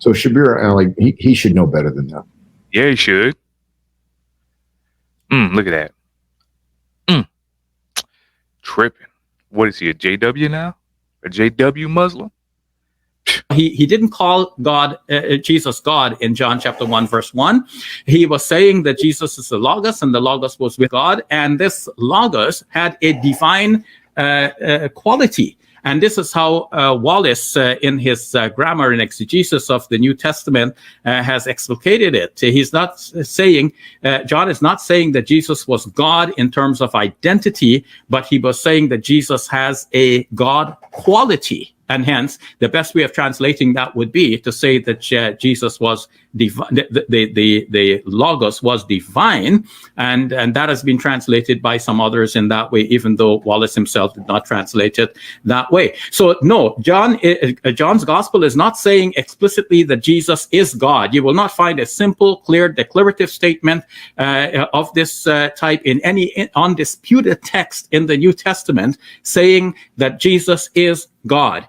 So Shabir Ally, he should know better than that. Yeah, he should. Look at that. Tripping. What is he, a JW now? A JW Muslim? He didn't call God, Jesus God in John chapter 1, verse 1. He was saying that Jesus is the Logos and the Logos was with God. And this Logos had a divine quality. And this is how Wallace, in his grammar and exegesis of the New Testament, has explicated it. He's not saying, John is not saying that Jesus was God in terms of identity, but he was saying that Jesus has a God quality. And hence, the best way of translating that would be to say that Jesus was divine, the Logos was divine, and that has been translated by some others in that way, even though Wallace himself did not translate it that way. So, no, John's Gospel is not saying explicitly that Jesus is God. You will not find a simple, clear, declarative statement of this type in any undisputed text in the New Testament saying that Jesus is God.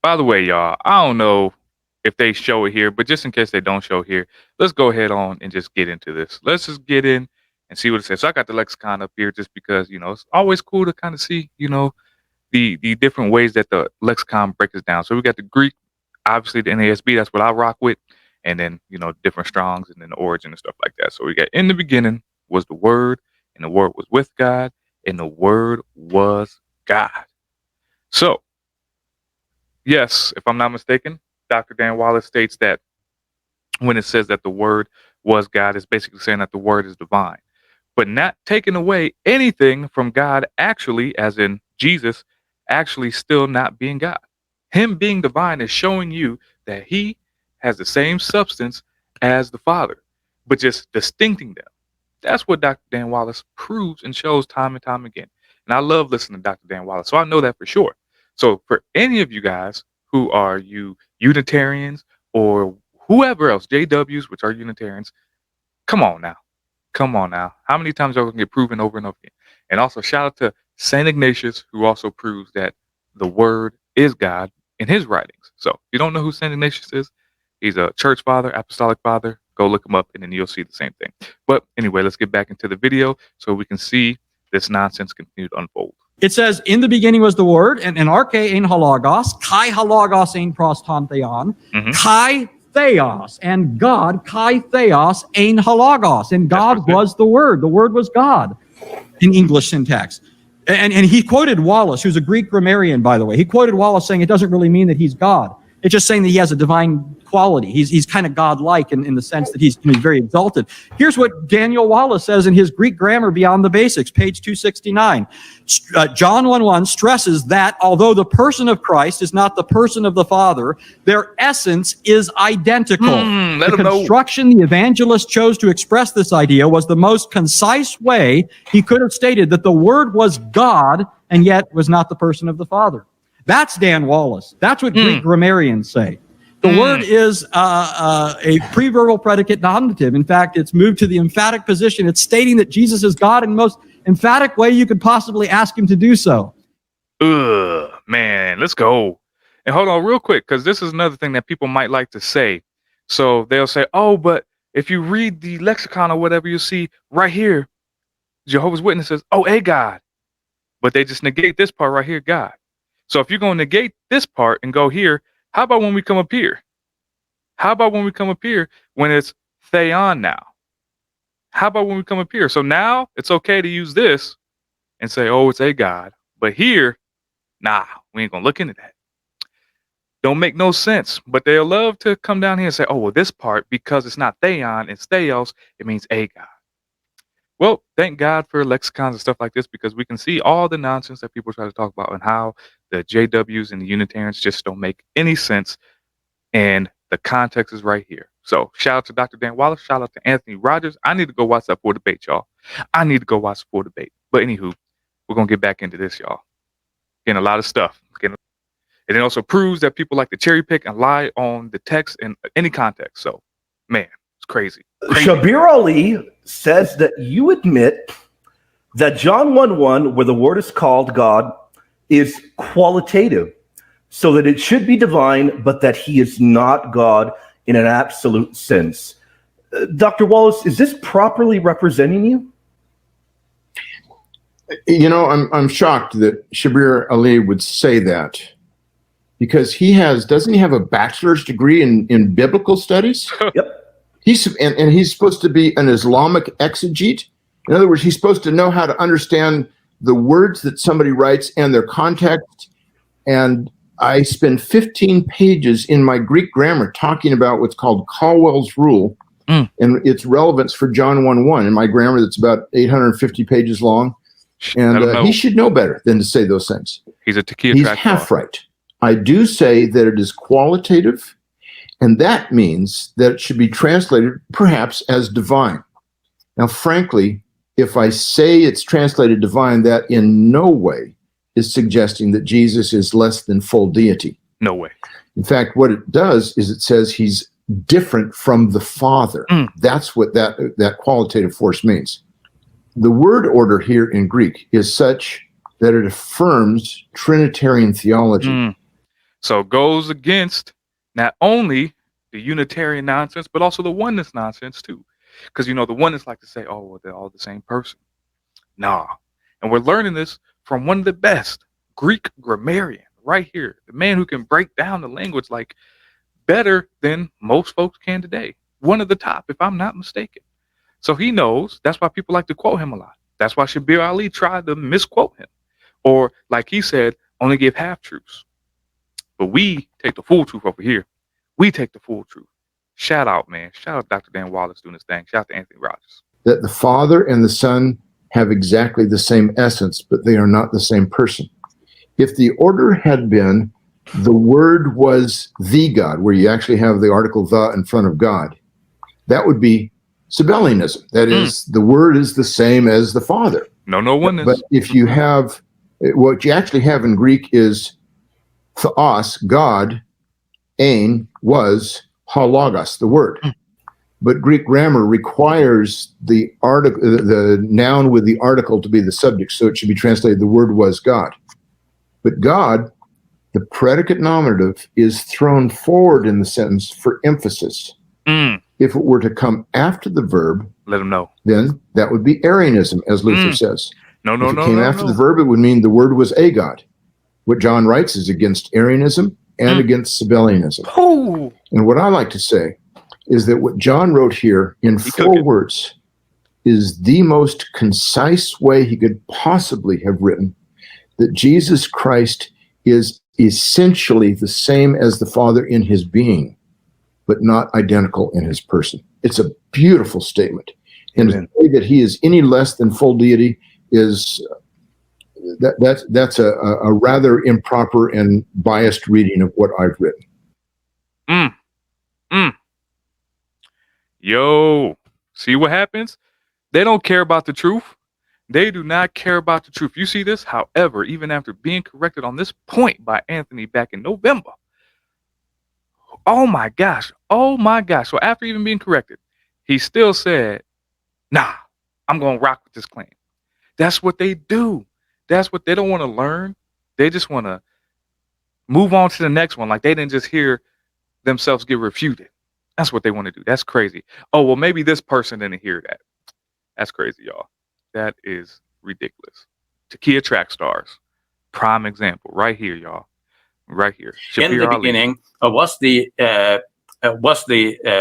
By the way, y'all, I don't know if they show it here, but just in case they don't show here, let's go ahead on and just get into this. Let's just get in and see what it says. So I got the lexicon up here just because, it's always cool to kind of see, the different ways that the lexicon breaks it down. So we got the Greek, obviously the NASB, that's what I rock with. And then, different Strongs and then the origin and stuff like that. So we got in the beginning was the Word, and the Word was with God, and the Word was God. So, yes, if I'm not mistaken, Dr. Dan Wallace states that when it says that the Word was God, it's basically saying that the Word is divine, but not taking away anything from God actually, as in Jesus, actually still not being God. Him being divine is showing you that he has the same substance as the Father, but just distincting them. That's what Dr. Dan Wallace proves and shows time and time again. And I love listening to Dr. Dan Wallace, so I know that for sure. So for any of you guys who are Unitarians or whoever else, JWs, which are Unitarians, come on now. How many times are we going to get proven over and over again? And also shout out to St. Ignatius, who also proves that the Word is God in his writings. So if you don't know who St. Ignatius is, he's a church father, apostolic father. Go look him up and then you'll see the same thing. But anyway, let's get back into the video so we can see this nonsense continue to unfold. It says, in the beginning was the Word, and arche ein halagos, kai halagos ein proston theon, kai theos, and God, kai theos ein halagos, and God was the Word. The Word was God in English syntax. And he quoted Wallace, who's a Greek grammarian, by the way. He quoted Wallace saying it doesn't really mean that he's God. It's just saying that he has a divine quality. He's kind of godlike in the sense that he's very exalted. Here's what Daniel Wallace says in his Greek Grammar Beyond the Basics, page 269. John 1:1 stresses that although the person of Christ is not the person of the Father, their essence is identical. The construction the evangelist chose to express this idea was the most concise way he could have stated that the Word was God and yet was not the person of the Father. That's Dan Wallace. That's what Greek grammarians say. The word is a preverbal predicate nominative. In fact, it's moved to the emphatic position. It's stating that Jesus is God in the most emphatic way you could possibly ask him to do so. Man, let's go. And hold on real quick, because this is another thing that people might like to say. So they'll say, oh, but if you read the lexicon or whatever, you see right here, Jehovah's Witnesses, oh, a God. But they just negate this part right here, God. So if you're going to negate this part and go here, how about when we come up here? How about when we come up here when it's theon now? How about when we come up here? So now it's okay to use this and say, oh, it's a God. But here, nah, we ain't going to look into that. Don't make no sense. But they'll love to come down here and say, oh, well, this part, because it's not theon, it's theos, it means a God. Well, thank God for lexicons and stuff like this, because we can see all the nonsense that people try to talk about and how the JWs and the Unitarians just don't make any sense. And the context is right here. So shout out to Dr. Dan Wallace. Shout out to Anthony Rogers. I need to go watch that full debate, y'all. I need to go watch the full debate. But anywho, we're going to get back into this, y'all. Getting a lot of stuff. And it also proves that people like to cherry pick and lie on the text in any context. So, man, it's crazy. Shabir Ally says that you admit that John 1:1, where the Word is called God, is qualitative. so that it should be divine, but that he is not God in an absolute sense. Dr. Wallace, is this properly representing you? You know, I'm shocked that Shabir Ally would say that, because doesn't he have a bachelor's degree in biblical studies? Yep. He's supposed to be an Islamic exegete. In other words, he's supposed to know how to understand the words that somebody writes and their context. And I spend 15 pages in my Greek grammar talking about what's called Caldwell's rule and its relevance for John 1:1 in my grammar that's about 850 pages long. And he should know better than to say those things. He's a Taqiyya He's Track half Star. right. I do say that it is qualitative, and that means that it should be translated perhaps as divine. Now, frankly, if I say it's translated divine, that in no way is suggesting that Jesus is less than full deity. No way. In fact, what it does is it says he's different from the Father. That's what that qualitative force means. The word order here in Greek is such that it affirms Trinitarian theology. So it goes against not only the Unitarian nonsense, but also the oneness nonsense too. Because, you know, the oneness like to say, oh, well, they're all the same person. Nah. And we're learning this from one of the best Greek grammarian right here. The man who can break down the language like better than most folks can today. One of the top, if I'm not mistaken. So he knows. That's why people like to quote him a lot. That's why Shabir Ally tried to misquote him. Or, like he said, only give half-truths. But we take the full truth over here. We take the full truth. Shout out, man. Shout out Dr. Dan Wallace doing his thing. Shout out to Anthony Rogers. That the Father and the Son have exactly the same essence, but they are not the same person. If the order had been the Word was the God, where you actually have the article the in front of God, that would be Sabellianism. That is, the Word is the same as the Father. No oneness. But if you have, what you actually have in Greek is theos, God, ein, was, halagos, the Word. But Greek grammar requires the article, the noun with the article to be the subject, so it should be translated, the Word was God. But God, the predicate nominative, is thrown forward in the sentence for emphasis. If it were to come after the verb, let him know. Then that would be Arianism, as Luther says. No, if it came after the verb, it would mean the Word was a God. What John writes is against Arianism and against Sabellianism. And what I like to say is that what John wrote here in 4 words is the most concise way he could possibly have written that Jesus Christ is essentially the same as the Father in his being, but not identical in his person. It's a beautiful statement. And to say that he is any less than full deity is that's a rather improper and biased reading of what I've written. Yo, see what happens? They don't care about the truth. They do not care about the truth. You see this? However, even after being corrected on this point by Anthony back in November, oh my gosh. So after even being corrected, he still said, nah, I'm going to rock with this claim. That's what they do. That's what they don't want to learn. They just want to move on to the next one. Like they didn't just hear themselves get refuted. That's what they want to do. That's crazy. Oh, well, maybe this person didn't hear that. That's crazy, y'all. That is ridiculous. Taqiyya Track Stars. Prime example right here, y'all. Right here. In the beginning was the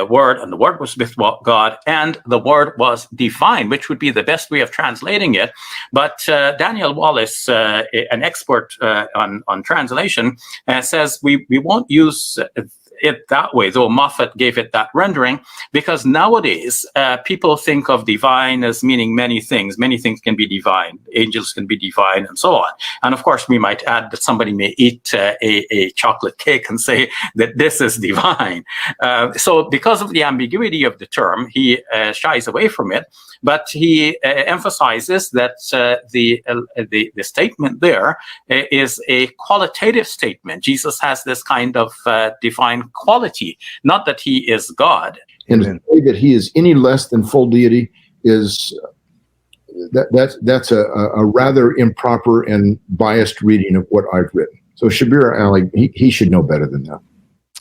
Word, and the Word was with God, and the Word was divine, which would be the best way of translating it. But Daniel Wallace, an expert on translation, says we won't use it that way, though Moffat gave it that rendering, because nowadays people think of divine as meaning many things. Many things can be divine. Angels can be divine, and so on. And of course, we might add that somebody may eat a chocolate cake and say that this is divine. So because of the ambiguity of the term, he shies away from it. But he emphasizes that the statement there is a qualitative statement. Jesus has this kind of divine quality, not that he is God. And to say that he is any less than full deity is that's a rather improper and biased reading of what I've written. So Shabir Ally, he should know better than that.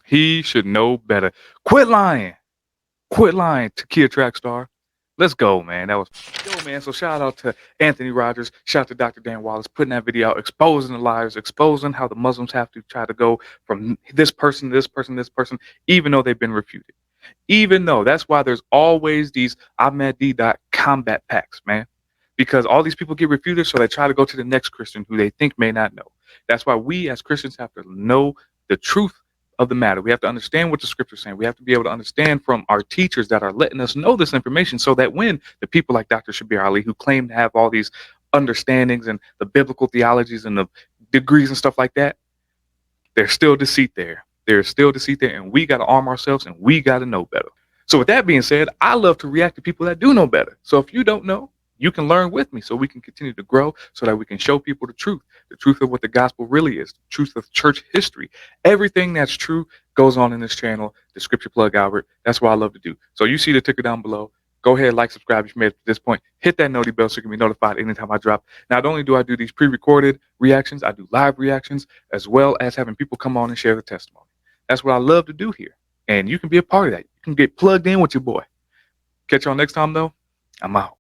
He should know better. Quit lying. Quit lying, Taqiyya Track Star. Let's go, man. That was man. So shout out to Anthony Rogers. Shout out to Dr. Dan Wallace putting that video out, exposing the liars, exposing how the Muslims have to try to go from this person, this person, this person, even though they've been refuted. Even though that's why there's always these Ahmed D. combat packs, man. Because all these people get refuted, so they try to go to the next Christian who they think may not know. That's why we as Christians have to know the truth of the matter. We have to understand what the scripture is saying. We have to be able to understand from our teachers that are letting us know this information, so that when the people like Dr. Shabir Ally, who claim to have all these understandings and the biblical theologies and the degrees and stuff like that, there's still deceit there. There's still deceit there, and we got to arm ourselves, and we got to know better. So with that being said, I love to react to people that do know better. So if you don't know, you can learn with me, so we can continue to grow, so that we can show people the truth of what the gospel really is, the truth of church history. Everything that's true goes on in this channel, the Scripture Plug.Albert. That's what I love to do. So you see the ticker down below. Go ahead, like, subscribe if you made it to this point. Hit that noti bell so you can be notified anytime I drop. Not only do I do these pre-recorded reactions, I do live reactions, as well as having people come on and share the testimony. That's what I love to do here. And you can be a part of that. You can get plugged in with your boy. Catch y'all next time, though. I'm out.